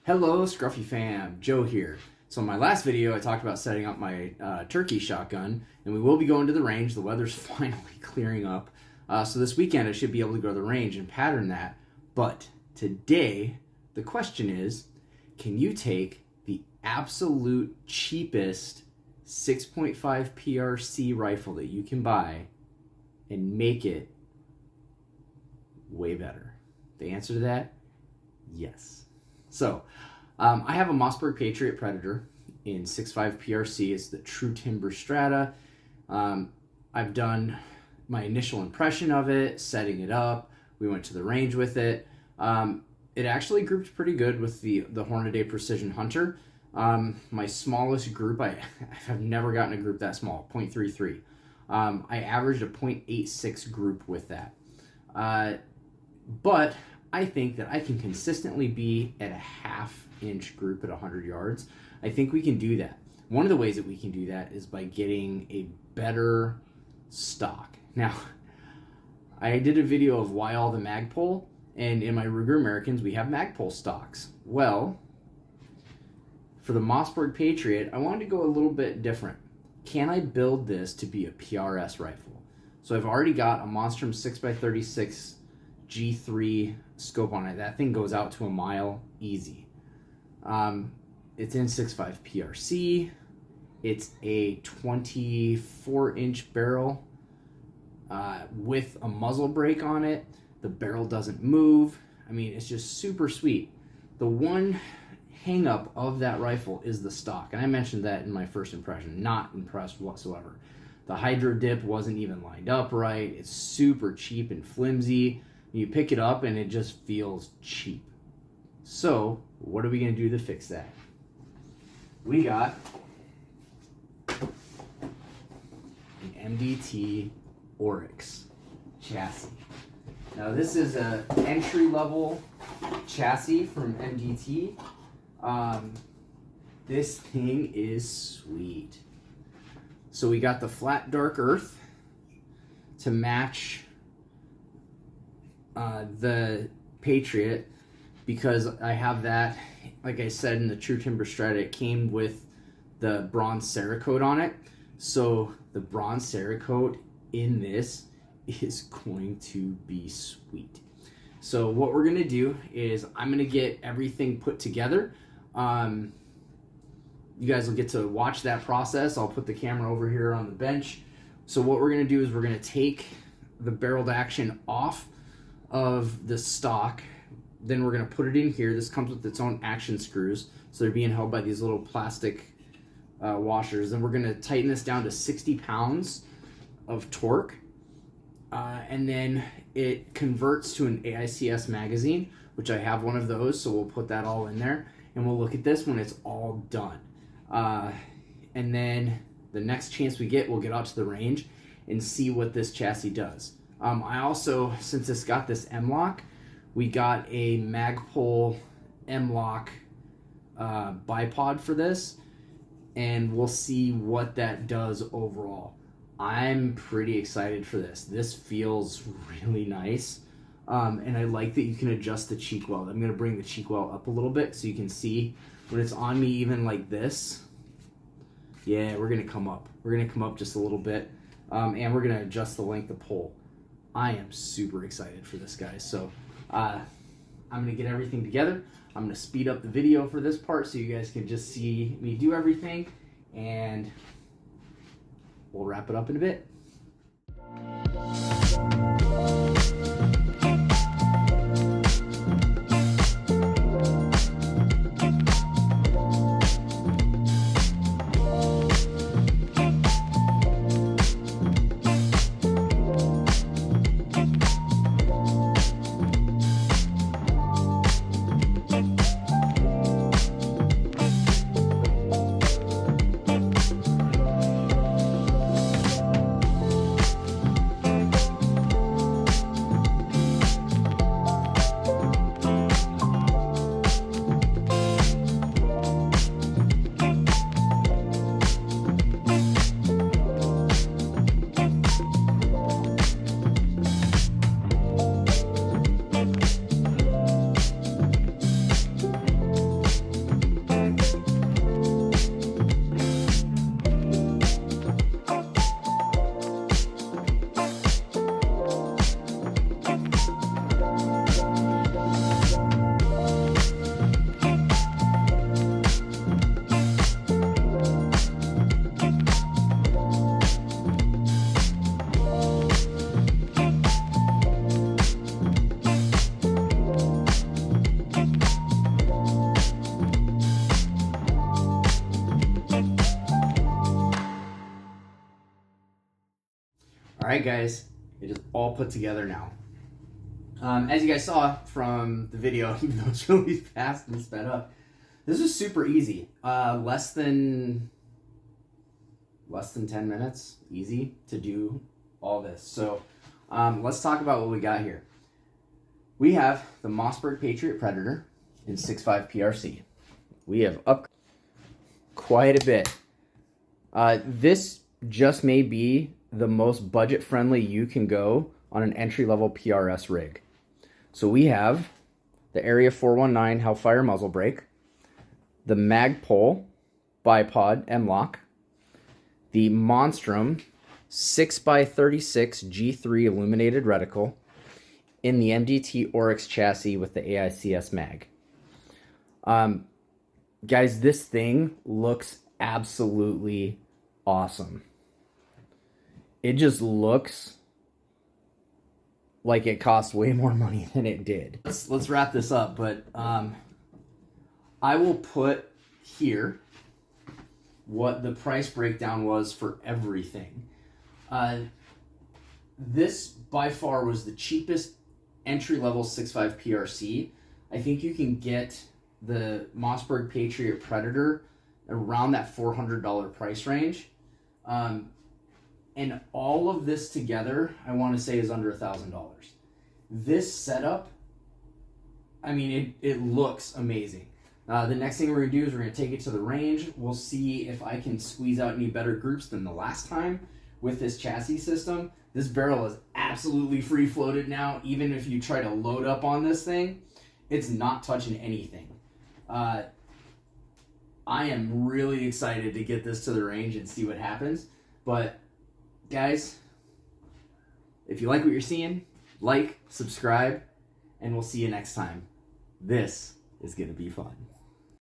Hello Scruffy fam, Joe here. So in my last video I talked about setting up my turkey shotgun, and we will be going to the range. The weather's finally clearing up. So this weekend I should be able to go to the range and pattern that. But today the question is, can you take the absolute cheapest 6.5 PRC rifle that you can buy and make it way better? The answer to that, yes. So, I have a Mossberg Patriot Predator in 6.5 PRC. It's the True Timber Strata. I've done my initial impression of it, setting it up. We went to the range with it. It actually grouped pretty good with the Hornady Precision Hunter. My smallest group, I have never gotten a group that small, 0.33. I averaged a 0.86 group with that. But I think that I can consistently be at a 1/2 inch group at 100 yards. I think we can do that. One of the ways that we can do that is by getting a better stock. Now, I did a video of why all the Magpul, and in my Ruger Americans we have Magpul stocks. Well, for the Mossberg Patriot, I wanted to go a little bit different. Can I build this to be a PRS rifle? So I've already got a Monstrum 6x36 G3 scope on it. That thing goes out to a mile easy. It's in 6.5 PRC. It's a 24-inch barrel with a muzzle brake on it. The barrel doesn't move. I mean, it's just super sweet. The one hang up of that rifle is the stock, and I mentioned that in my first impression. Not impressed whatsoever. The hydro dip wasn't even lined up right. It's super cheap and flimsy. You pick it up and it just feels cheap. So what are we going to do to fix that? We got an MDT Oryx chassis. Now this is an entry-level chassis from MDT. This thing is sweet. So we got the flat dark earth to match the Patriot, because I have that, like I said, in the True Timber Strata. It came with the bronze Cerakote on it. So the bronze Cerakote in this is going to be sweet. So what we're gonna do is I'm gonna get everything put together. You guys will get to watch that process. I'll put the camera over here on the bench. So what we're gonna do is we're gonna take the barreled action off of the stock. Then we're gonna put it in here. This comes with its own action screws, so they're being held by these little plastic washers. Then we're gonna tighten this down to 60 pounds of torque, and then it converts to an AICS magazine, which I have one of those, so we'll put that all in there, and we'll look at this when it's all done. And then the next chance we get, we'll get out to the range and see what this chassis does. I also, since it's got this M-lock, we got a Magpul M-lock bipod for this, and we'll see what that does overall. I'm pretty excited for this. This feels really nice, and I like that you can adjust the cheek weld. I'm going to bring the cheek weld up a little bit so you can see when it's on me, even like this. Yeah, we're going to come up. We're going to come up just a little bit, and we're going to adjust the length of pull. I am super excited for this, guys. So I'm going to get everything together. I'm going to speed up the video for this part so you guys can just see me do everything, and we'll wrap it up in a bit. All right, guys, it is all put together now. As you guys saw from the video, even though it's really fast and sped up, this is super easy. Less than 10 minutes, easy to do all this. So let's talk about what we got here. We have the Mossberg Patriot Predator in 6.5 PRC. We have up quite a bit. This just may be the most budget friendly you can go on an entry level PRS rig. So we have the Area 419 Hellfire muzzle brake, the Magpul bipod M-Lock, the Monstrum 6x36 G3 illuminated reticle in the MDT Oryx chassis with the AICS mag. Guys, this thing looks absolutely awesome. It just looks like it cost way more money than it did. Let's wrap this up, but I will put here what the price breakdown was for everything. This by far was the cheapest entry-level 6.5 PRC. I think you can get the Mossberg Patriot Predator around that $400 price range. And all of this together, I want to say, is under $1,000. This setup, I mean, it looks amazing. The next thing we're going to do is we're going to take it to the range. We'll see if I can squeeze out any better groups than the last time with this chassis system. This barrel is absolutely free floated now. Even if you try to load up on this thing, it's not touching anything. I am really excited to get this to the range and see what happens. But guys, if you like what you're seeing, like, subscribe, and we'll see you next time. This is going to be fun.